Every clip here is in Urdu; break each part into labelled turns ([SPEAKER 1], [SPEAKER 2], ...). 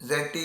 [SPEAKER 1] ZTE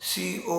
[SPEAKER 1] COO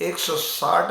[SPEAKER 1] 160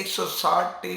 [SPEAKER 1] 160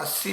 [SPEAKER 1] 80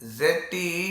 [SPEAKER 1] ZTE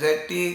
[SPEAKER 1] ZTE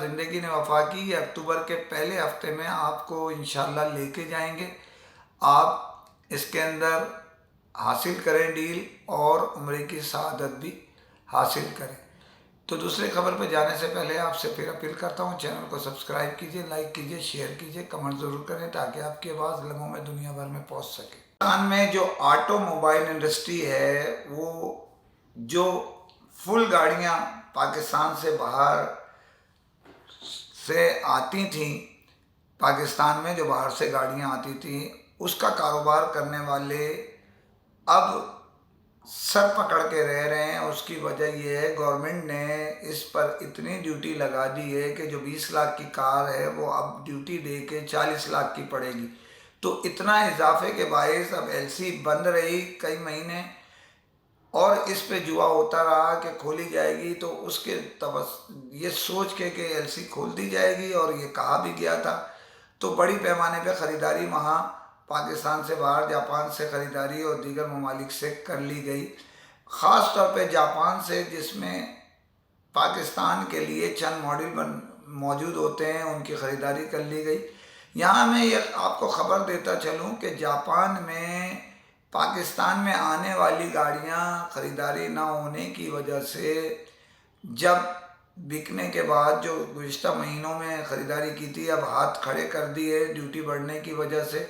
[SPEAKER 1] زندگی نے وفا کی، اکتوبر کے پہلے ہفتے میں آپ کو انشاءاللہ لے کے جائیں گے۔ آپ اس کے اندر حاصل کریں ڈیل اور عمرے کی سعادت بھی حاصل کریں۔ تو دوسری خبر پہ جانے سے پہلے آپ سے پھر اپیل کرتا ہوں، چینل کو سبسکرائب کیجئے، لائک کیجئے، شیئر کیجئے، کمنٹ ضرور کریں تاکہ آپ کی آواز لمحوں میں دنیا بھر میں پہنچ سکے۔ پاکستان میں جو آٹو موبائل انڈسٹری ہے، وہ جو فل گاڑیاں پاکستان سے باہر سے آتی تھیں، پاکستان میں جو باہر سے گاڑیاں آتی تھیں، اس کا کاروبار کرنے والے اب سر پکڑ کے رہ رہے ہیں۔ اس کی وجہ یہ ہے گورنمنٹ نے اس پر اتنی ڈیوٹی لگا دی ہے کہ جو 20 لاکھ کی کار ہے وہ اب ڈیوٹی دے کے 40 لاکھ کی پڑے گی۔ تو اتنا اضافے کے باعث اب ایل سی بند رہی کئی مہینے، اور اس پہ جوا ہوتا رہا کہ کھولی جائے گی، تو اس کے یہ سوچ کے کہ ایل سی کھول دی جائے گی، اور یہ کہا بھی گیا تھا، تو بڑی پیمانے پہ خریداری وہاں پاکستان سے باہر جاپان سے خریداری اور دیگر ممالک سے کر لی گئی، خاص طور پہ جاپان سے، جس میں پاکستان کے لیے چند ماڈل موجود ہوتے ہیں، ان کی خریداری کر لی گئی۔ یہاں میں یہ آپ کو خبر دیتا چلوں کہ جاپان میں پاکستان میں آنے والی گاڑیاں خریداری نہ ہونے کی وجہ سے، جب بکنے کے بعد جو گزشتہ مہینوں میں خریداری کی تھی، اب ہاتھ کھڑے کر دیے ڈیوٹی بڑھنے کی وجہ سے،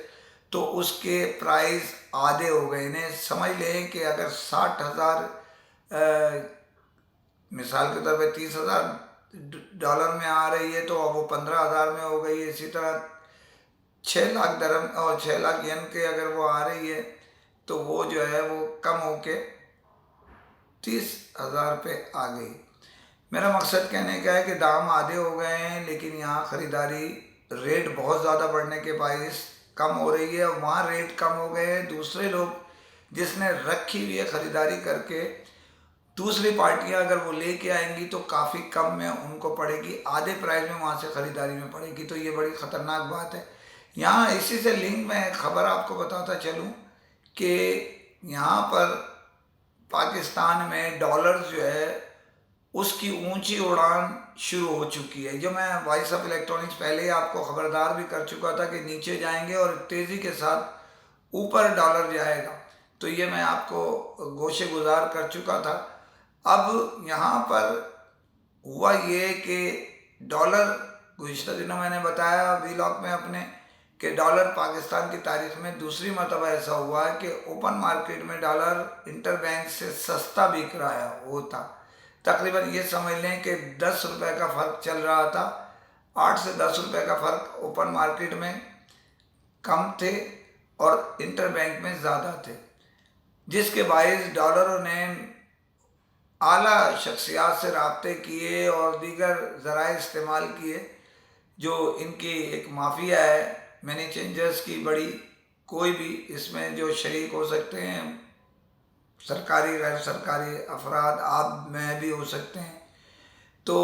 [SPEAKER 1] تو اس کے پرائز آدھے ہو گئے۔ انہیں سمجھ لیں کہ اگر 60,000 مثال کے طور پہ $30,000 میں آ رہی ہے، تو اب وہ 15,000 میں ہو گئی ہے۔ اسی طرح 6 لاکھ درہم اور 6 لاکھ ین کے اگر وہ آ رہی ہے، تو وہ جو ہے وہ کم ہو کے 30,000 پہ آ گئی۔ میرا مقصد کہنے کا ہے کہ دام آدھے ہو گئے ہیں، لیکن یہاں خریداری ریٹ بہت زیادہ بڑھنے کے باعث کم ہو رہی ہے، اور وہاں ریٹ کم ہو گئے ہیں۔ دوسرے لوگ جس نے رکھی ہوئی ہے خریداری کر کے، دوسری پارٹیاں اگر وہ لے کے آئیں گی تو کافی کم میں ان کو پڑے گی، آدھے پرائز میں وہاں سے خریداری میں پڑے گی، تو یہ بڑی خطرناک بات ہے۔ یہاں اسی سے لنک میں ایک خبر آپ کو بتاتا چلوں کہ یہاں پر پاکستان میں ڈالر جو ہے اس کی اونچی اڑان شروع ہو چکی ہے، جو میں وائس آف الیکٹرانکس پہلے ہی آپ کو خبردار بھی کر چکا تھا کہ نیچے جائیں گے اور تیزی کے ساتھ اوپر ڈالر جائے گا، تو یہ میں آپ کو گوشے گزار کر چکا تھا۔ اب یہاں پر ہوا یہ کہ ڈالر گزشتہ دنوں میں نے بتایا ویلاگ میں اپنے کہ ڈالر پاکستان کی تاریخ میں دوسری مرتبہ ایسا ہوا ہے کہ اوپن مارکیٹ میں ڈالر انٹر بینک سے سستا بک رہا ہوتا۔ تقریباً یہ سمجھ لیں کہ 10 روپے کا فرق چل رہا تھا، 8 سے 10 روپے کا فرق اوپن مارکیٹ میں کم تھے اور انٹر بینک میں زیادہ تھے، جس کے باعث ڈالروں نے اعلیٰ شخصیات سے رابطے کیے اور دیگر ذرائع استعمال کیے، جو ان کی ایک مافیا ہے منی چینجرز کی بڑی، کوئی بھی اس میں جو شریک ہو سکتے ہیں، سرکاری غیر سرکاری افراد، آپ میں بھی ہو سکتے ہیں، تو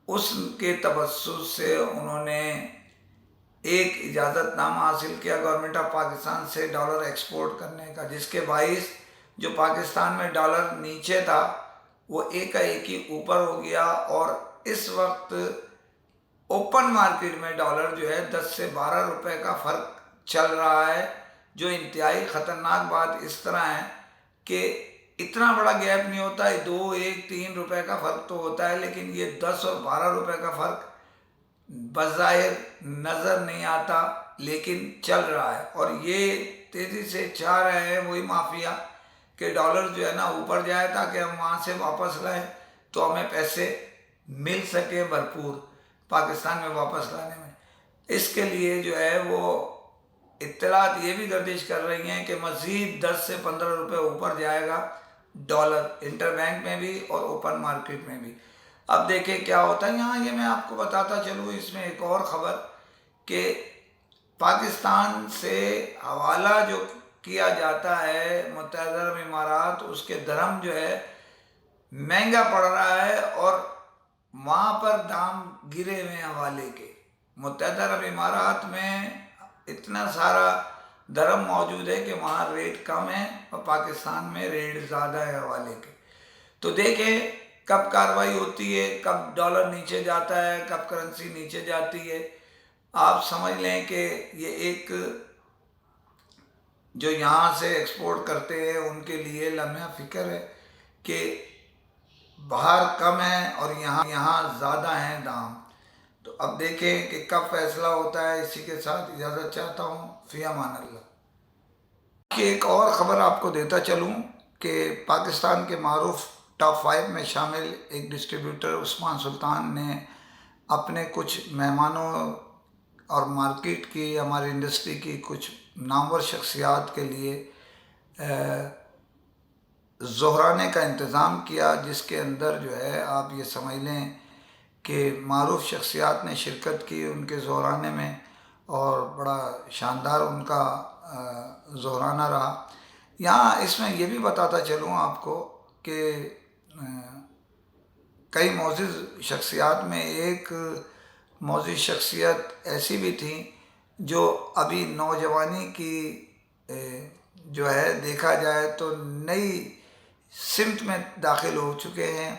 [SPEAKER 1] اس کے توسط سے انہوں نے ایک اجازت نامہ حاصل کیا گورنمنٹ آف پاکستان سے ڈالر ایکسپورٹ کرنے کا، جس کے باعث جو پاکستان میں ڈالر نیچے تھا وہ ایک ہی اوپر ہو گیا، اور اس وقت اوپن مارکیٹ میں ڈالر جو ہے 10 سے 12 روپے کا فرق چل رہا ہے، جو انتہائی خطرناک بات اس طرح ہے کہ اتنا بڑا گیپ نہیں ہوتا ہے، 2، 1، 3 روپے کا فرق تو ہوتا ہے، لیکن یہ 10 اور 12 روپے کا فرق بظاہر نظر نہیں آتا لیکن چل رہا ہے، اور یہ تیزی سے چاہ رہے ہیں وہی مافیا کہ ڈالر جو ہے نا اوپر جائے تاکہ ہم وہاں سے واپس لائیں تو ہمیں پیسے مل سکے بھرپور پاکستان میں واپس لانے میں۔ اس کے لیے جو ہے وہ اطلاعات یہ بھی گردش کر رہی ہیں کہ مزید 10 سے 15 روپے اوپر جائے گا ڈالر، انٹر بینک میں بھی اور اوپن مارکیٹ میں بھی۔ اب دیکھیں کیا ہوتا ہے۔ یہاں یہ میں آپ کو بتاتا چلوں اس میں ایک اور خبر کہ پاکستان سے حوالہ جو کیا جاتا ہے متحدہ عرب امارات، اس کے درہم جو ہے مہنگا پڑ رہا ہے، اور وہاں پر دام گرے ہوئے حوالے کے۔ متحدہ عرب امارات میں اتنا سارا درہم موجود ہے کہ وہاں ریٹ کم ہے اور پاکستان میں ریٹ زیادہ ہے حوالے کے۔ تو دیکھیں کب کارروائی ہوتی ہے، کب ڈالر نیچے جاتا ہے، کب کرنسی نیچے جاتی ہے. آپ سمجھ لیں کہ یہ ایک جو یہاں سے ایکسپورٹ کرتے ہیں ان کے لیے لمحہ فکر ہے کہ باہر کم ہے اور یہاں زیادہ ہیں دام. تو اب دیکھیں کہ کب فیصلہ ہوتا ہے. اسی کے ساتھ اجازت چاہتا ہوں. فی امان اللہ. کہ ایک اور خبر آپ کو دیتا چلوں کہ پاکستان کے معروف ٹاپ 5 میں شامل ایک ڈسٹریبیوٹر عثمان سلطان نے اپنے کچھ مہمانوں اور مارکیٹ کی، ہماری انڈسٹری کی کچھ نامور شخصیات کے لیے ظہرانے کا انتظام کیا، جس کے اندر جو ہے آپ یہ سمجھ لیں کہ معروف شخصیات نے شرکت کی ان کے ظہرانے میں، اور بڑا شاندار ان کا ظہرانہ رہا. یہاں اس میں یہ بھی بتاتا چلوں آپ کو کہ کئی معزز شخصیات میں ایک معزز شخصیت ایسی بھی تھیں جو ابھی نوجوانی کی جو ہے دیکھا جائے تو نئی سمت میں داخل ہو چکے ہیں،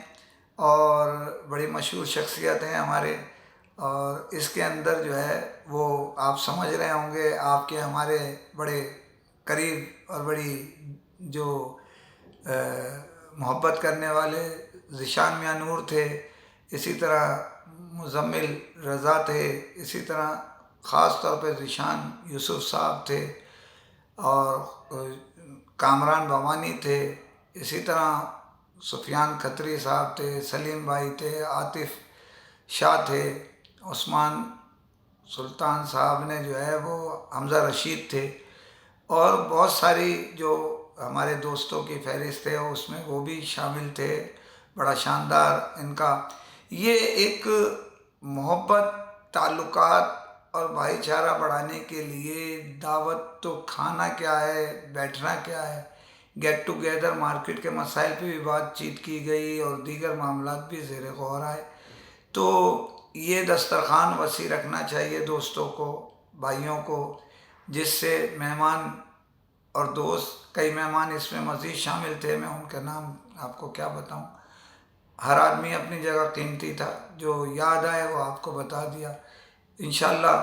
[SPEAKER 1] اور بڑی مشہور شخصیت ہیں ہمارے. اور اس کے اندر جو ہے وہ آپ سمجھ رہے ہوں گے، آپ کے ہمارے بڑے قریب اور بڑی جو محبت کرنے والے ذیشان میاں نور تھے، اسی طرح مزمل رضا تھے، اسی طرح خاص طور پہ ذیشان یوسف صاحب تھے، اور کامران بھوانی تھے، اسی طرح سفیان کھتری صاحب تھے، سلیم بھائی تھے، عاطف شاہ تھے، عثمان سلطان صاحب نے جو ہے وہ حمزہ رشید تھے، اور بہت ساری جو ہمارے دوستوں کی فہرست ہے اس میں وہ بھی شامل تھے. بڑا شاندار ان کا یہ ایک محبت، تعلقات اور بھائی چارہ بڑھانے کے لیے دعوت تو کھانا کیا ہے، بیٹھنا کیا ہے، گیٹ ٹوگیدر، مارکیٹ کے مسائل پہ بھی بات چیت کی گئی اور دیگر معاملات بھی زیر غور آئے. تو یہ دسترخوان وسیع رکھنا چاہیے دوستوں کو، بھائیوں کو، جس سے مہمان اور دوست، کئی مہمان اس میں مزید شامل تھے، میں ان کا نام آپ کو کیا بتاؤں. ہر آدمی اپنی جگہ قیمتی تھا، جو یاد آئے وہ آپ کو بتا دیا. انشاءاللہ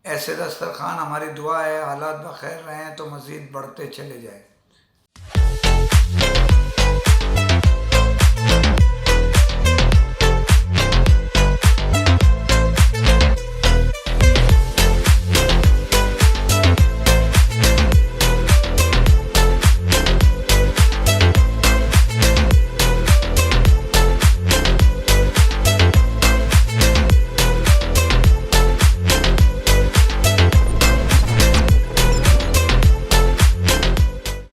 [SPEAKER 1] ایسے دسترخوان، ہماری دعا ہے حالات بخیر رہیں تو مزید بڑھتے چلے جائیں.